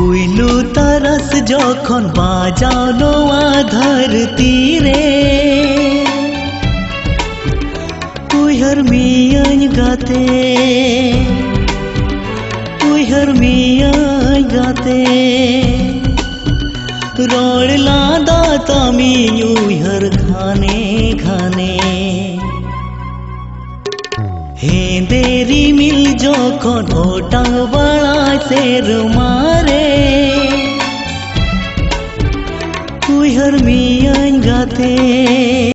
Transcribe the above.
पुइलू तरस जखन बाजाओ नोआ धरती रे उइहर मियाñ गाते उइहर मियाñ गाते रोड़ लादा तामिñ उइहर घाने घाने हेंदे रिमिल जखन ओटां बड़ा सेरमारे उइहर मियाñ गाते।